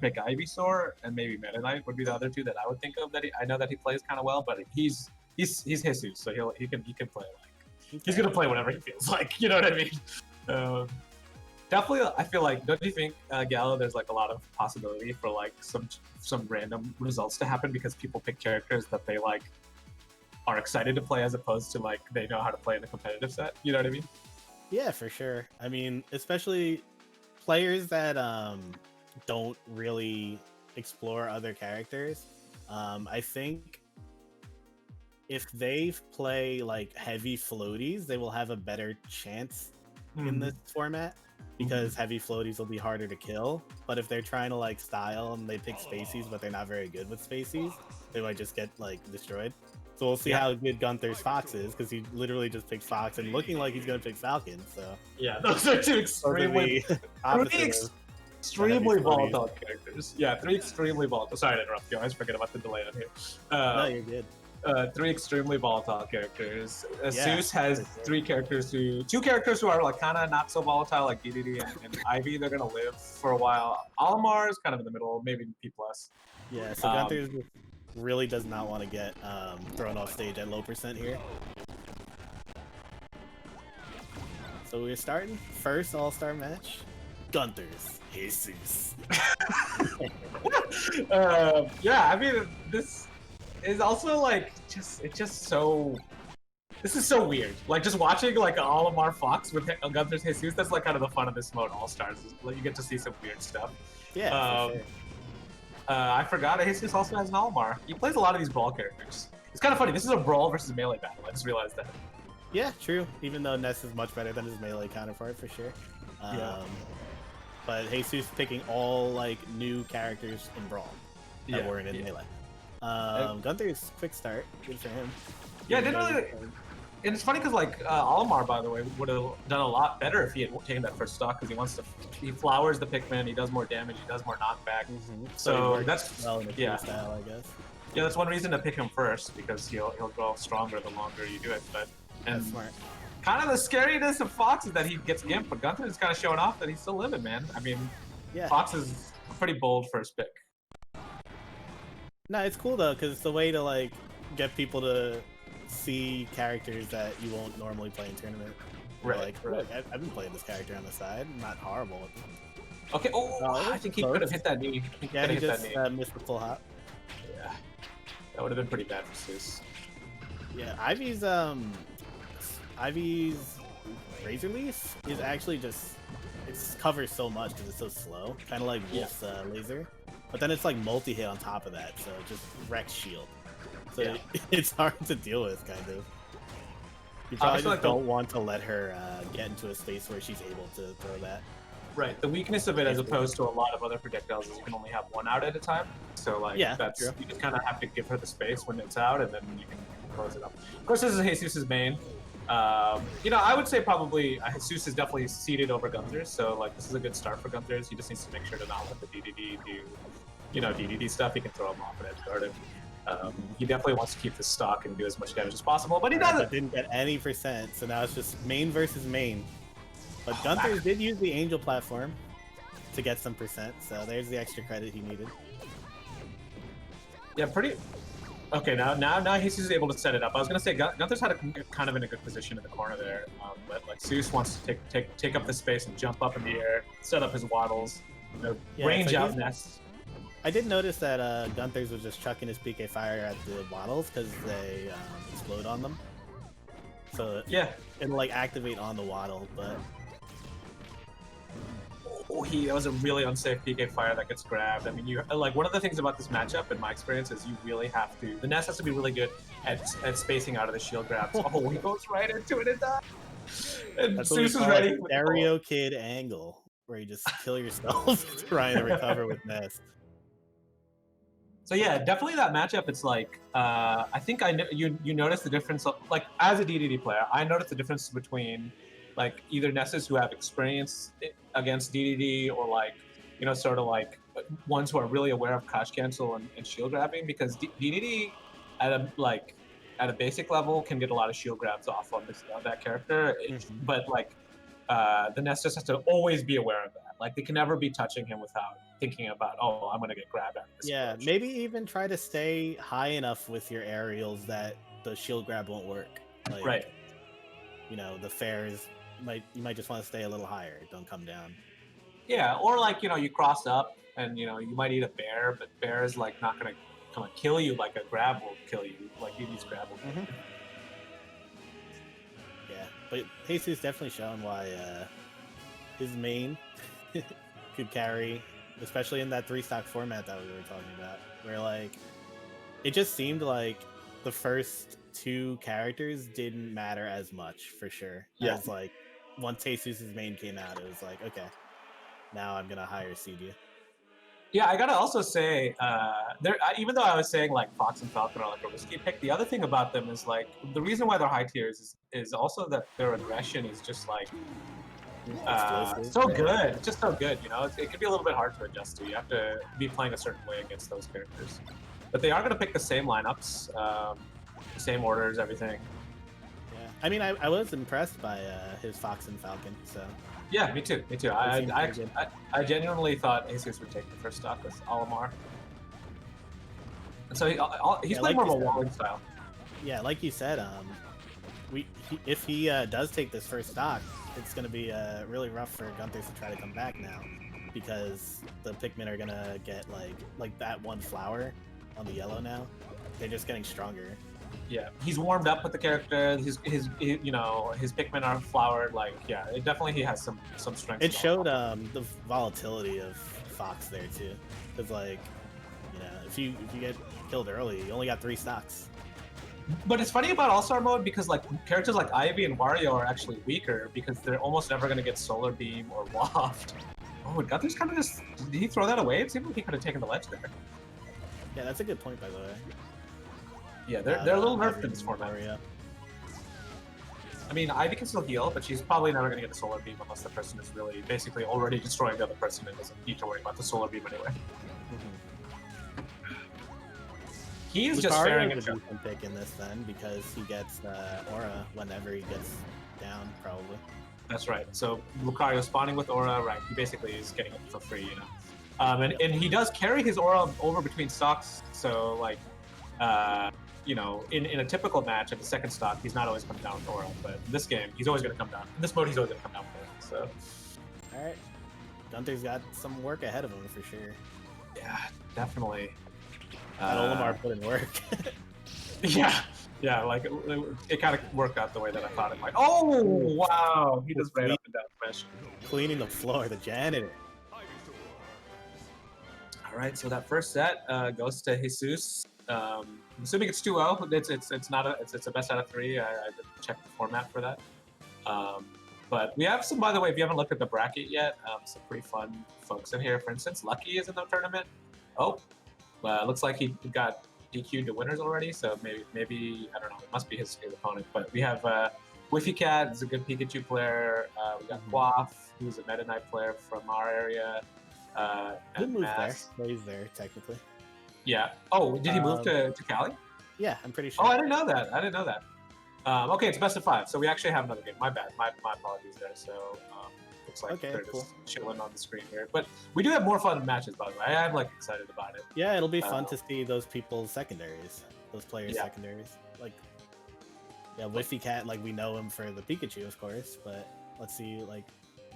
pick Ivysaur and maybe Meta Knight would be the other two that I would think of. I know that he plays kind of well, but he's Heysuess, so he can play like he's gonna play whatever he feels like. You know what I mean? Definitely, I feel like, don't you think, Gallo, there's like a lot of possibility for like some random results to happen because people pick characters that they like are excited to play as opposed to like they know how to play in a competitive set. You know what I mean? Yeah, for sure. I mean, especially players that don't really explore other characters. I think if they play like heavy floaties, they will have a better chance in this format because heavy floaties will be harder to kill. But if they're trying to like style and they pick Spacies, but they're not very good with Spacies, they might just get like destroyed. So we'll see how good Gunther's Fox is because he literally just picked Fox and looking like he's gonna pick Falcon. So yeah, those are two extremely extremely volatile characters. Yeah, three extremely volatile. Sorry to interrupt you. I always forget about the delay on here. No, you're good. Three extremely volatile characters. Zeus has two characters who are like kind of not so volatile, like Dedede and Ivy. They're gonna live for a while. Olimar is kind of in the middle, maybe P+. Yeah, so Gunther really does not want to get thrown off stage at low percent here. So we're starting first all-star match. Gunther's Heysuess. Yeah, I mean this is also like it's just so. This is so weird. Like just watching like an Olimar Fox with Gunther's Heysuess. That's like kind of the fun of this mode, All Stars. Like you get to see some weird stuff. Yeah. For sure. I forgot Heysuess also has an Olimar. He plays a lot of these brawl characters. It's kind of funny. This is a brawl versus melee battle. I just realized that. Yeah, true. Even though Ness is much better than his melee counterpart for sure. But Heysuess picking all like new characters in brawl that weren't in melee. Gunther's quick start, good for him. Yeah, didn't really. And it's funny because like Olimar, by the way, would have done a lot better if he had taken that first stock because he flowers the Pikmin, he does more damage, he does more knockback. So that's well in the style, I guess. Yeah, that's one reason to pick him first because he'll grow stronger the longer you do it. But that's smart. Kind of the scariness of Fox is that he gets gimped, but Gunther is kind of showing off that he's still living, man. I mean, Fox is a pretty bold first pick. No, it's cool though, because it's a way to like get people to see characters that you won't normally play in tournament. Right. Look, I've been playing this character on the side. I'm not horrible with him. Okay. I think he could have hit that knee. He just missed the full hop. Yeah, that would have been pretty bad for Zeus. Yeah, Ivy's Razor Leaf is actually just it covers so much because it's so slow, kind of like Wolf's laser. But then it's like multi-hit on top of that, so it just wrecks shield. So it's hard to deal with, kind of. You probably just don't want to let her get into a space where she's able to throw that. Right. The weakness of it, as opposed to a lot of other projectiles, is you can only have one out at a time. So like, that's true. You just kind of have to give her the space when it's out, and then you can close it up. Of course, this is Heysuss' main. You know, I would say probably Heysuss is definitely seeded over Gunther's, so like this is a good start for Gunther's. He just needs to make sure to not let the Dedede do, you know, Dedede stuff. He can throw him off and edge guard him. He definitely wants to keep the stock and do as much damage as possible, but he doesn't. Didn't get any percent, so now it's just main versus main. But Gunther did use the Angel platform to get some percent, so there's the extra credit he needed. Yeah, pretty. Okay, now he's able to set it up. I was gonna say Gunther's had kind of in a good position in the corner there, but like Zeus wants to take up the space and jump up in the air, set up his waddles, range out Ness. I did notice that Gunther's was just chucking his PK fire at the waddles because they explode on them. So it'll like activate on the waddle, but. That was a really unsafe PK fire that gets grabbed. I mean, you like one of the things about this matchup, in my experience, is you really have to. The Ness has to be really good at spacing out of the shield grabs. Oh, he goes right into it and dies. And Zeus is ready. Stereo Kid angle, where you just kill yourself trying to recover with Ness. So yeah, definitely that matchup. It's like I think you notice the difference. Like as a Dedede player, I noticed the difference between like either Nesses who have experience against Dedede or like, you know, sort of like ones who are really aware of crash cancel and shield grabbing, because Dedede at a basic level can get a lot of shield grabs off on that character, but like the Ness just has to always be aware of that. Like they can never be touching him without thinking about, oh, I'm gonna get grabbed out of this. Yeah, maybe even try to stay high enough with your aerials that the shield grab won't work. Like, right. You know, the fairs you might just want to stay a little higher. Don't come down. Yeah, or like you cross up and you might eat a bear, but bear is like not gonna come and kill you like a grab will kill you. Like Yugi's grab will. Mm-hmm. Yeah, but Heysuess definitely shown why his main could carry, especially in that 3-stock format that we were talking about, where like it just seemed like the first 2 characters didn't matter as much for sure. Yeah. As like once Heysuss's main came out, it was like, okay, now I'm gonna hire Cedia. Yeah, I gotta also say, even though I was saying like Fox and Falcon are like a risky pick, the other thing about them is like the reason why they're high tiers is also that their aggression is just like so good, just so good. It can be a little bit hard to adjust to. You have to be playing a certain way against those characters, but they are gonna pick the same lineups, same orders, everything. Yeah, I mean, I was impressed by his Fox and Falcon, so. Yeah, me too. I genuinely thought Heysuess would take the first stock with Olimar. And so he's playing more of a walling style. Yeah, like you said, if he does take this first stock, it's going to be really rough for Guntherz to try to come back now, because the Pikmin are going to get like that one flower on the yellow now. They're just getting stronger. Yeah, he's warmed up with the character. His Pikmin are flowered. Like, yeah, he has some strength. It showed the volatility of Fox there too, because like, if you get killed early, you only got 3 stocks. But it's funny about All-Star mode because like characters like Ivy and Wario are actually weaker because they're almost never going to get Solar Beam or Waft. Oh, Guntherz kind of just did he throw that away? It seemed like he could have taken the ledge there. Yeah, that's a good point, by the way. Yeah, they're a little nerfed in this format. I mean, Ivy can still heal, but she's probably never going to get a Solar Beam unless the person is really basically already destroying the other person and doesn't need to worry about the Solar Beam anyway. He is just faring a decent pick in this then, because he gets Aura whenever he gets down, probably. That's right. So Lucario spawning with Aura, right? He basically is getting it for free, and he does carry his Aura over between stocks, so like. In a typical match at the second stock, he's not always coming down with Aura, but in this game, he's always going to come down. In this mode, he's always going to come down with Aura, so. Alright. Gunther's got some work ahead of him, for sure. Yeah, definitely. That Olimar put in work. Yeah, like, it kind of worked out the way that I thought it might. Oh, wow! He just ran up and down smash. Cleaning the floor, the janitor. Alright, so that first set goes to Heysuess. I'm assuming it's 2-0. It's a best out of 3. I checked the format for that. But we have some, by the way, if you haven't looked at the bracket yet, some pretty fun folks in here. For instance, Lucky is in the tournament. Oh, looks like he got DQ'd to winners already. So maybe I don't know. It must be his opponent. But we have Whiffy Cat is a good Pikachu player. We got Quaff, who's a Meta Knight player from our area. He moved there. Well, he's there technically. Yeah. Oh, did he move to Cali? Yeah, I'm pretty sure. Oh, I didn't know that. Okay, it's best of 5, so we actually have another game. My bad. My apologies there. So looks like they're just chilling on the screen here. But we do have more fun matches, by the way. I am like excited about it. Yeah, it'll be fun to see those people's secondaries, those players' secondaries. Like, yeah, Whiffy Cat, like we know him for the Pikachu, of course, but let's see like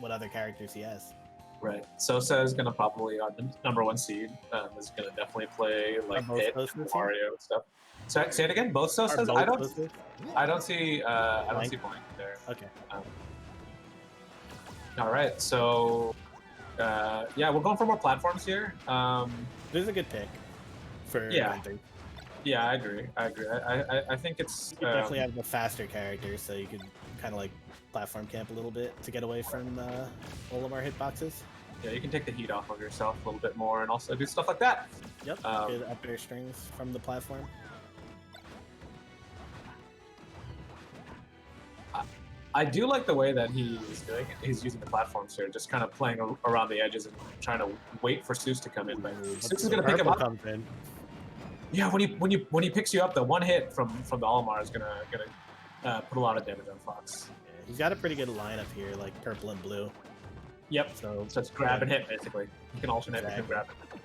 what other characters he has. Right. Sosa is gonna probably on the #1 seed. Is gonna definitely play like Hit, Mario and stuff. So, say it again. Both Sosas. I don't see. I don't see Blank there. Okay. All right. So, yeah, we're going for more platforms here. This is a good pick for Guntherz. Yeah, I agree. I think it's you definitely have the faster characters, so you could kind of like platform camp a little bit to get away from Olimar hitboxes. Yeah, you can take the heat off of yourself a little bit more and also do stuff like that. Yep, good up air strings from the platform. I do like the way that he's doing it. He's using the platforms here, just kind of playing around the edges and trying to wait for Seuss to come in. But Seuss is going to pick him up. Yeah, when he picks you up, the one hit from the Olimar is gonna put a lot of damage on Fox. Yeah, he's got a pretty good lineup here, like purple and blue. Yep. So it's grab and hit basically. You can alternate between grab and hit.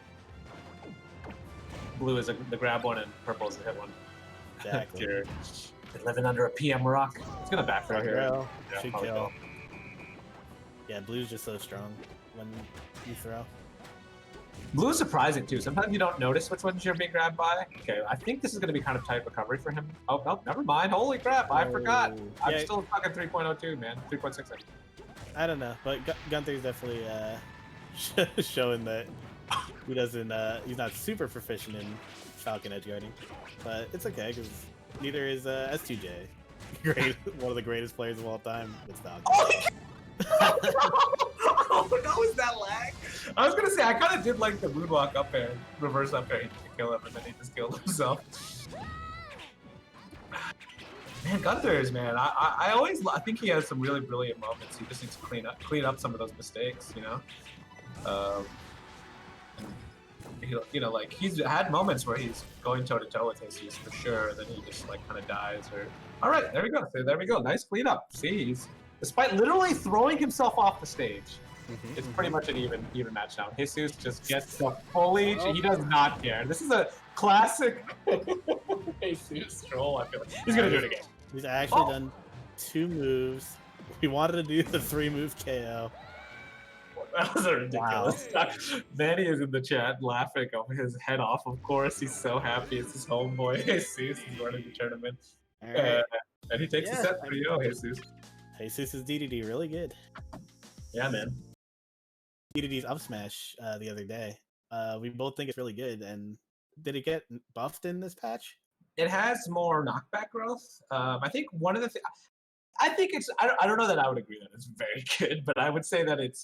Blue is the grab one and purple is the hit one. Exactly. You're living under a PM rock. It's gonna back throw here. Yeah, should kill. Yeah, blue's just so strong when you throw. Blue is surprising too. Sometimes you don't notice which ones you're being grabbed by. Okay, I think this is going to be kind of tight recovery for him. Oh, no, never mind. Holy crap, I forgot. I'm still fucking 3.02, man. 3.6. I don't know, but Gunther's definitely showing that he doesn't. He's not super proficient in Falcon edge guarding, but it's okay because neither is S2J. Great, one of the greatest players of all time with Falcon. Oh no, is that lag? I was gonna say I kind of did like the moonwalk up air, reverse up air to kill him, and then he just killed himself. Man, Guntherz, man, I think he has some really brilliant moments. He just needs to clean up some of those mistakes, you know. You know, like he's had moments where he's going toe to toe with Heysuess for sure, and then he just like kind of dies. Or all right, there we go. There we go. Nice cleanup. See, he's despite literally throwing himself off the stage. It's pretty much an even match now. Heysuess just gets the full leech. He does not care. This is a classic Heysuess troll. I feel like he's gonna do it again. He's actually done 2 moves. We wanted to do the 3-move KO. That was a ridiculous. Wow. Manny is in the chat laughing over his head off. Of course, he's so happy. It's his homeboy Heysuess. He's running the tournament, and he takes the set 3-0. Heysuess. Heysuss' Dedede really good. Yeah, man. Dedede's up smash the other day. We both think it's really good. And did it get buffed in this patch? It has more knockback growth. I think one of the things. I think it's. I don't know that I would agree that it's very good, but I would say that it's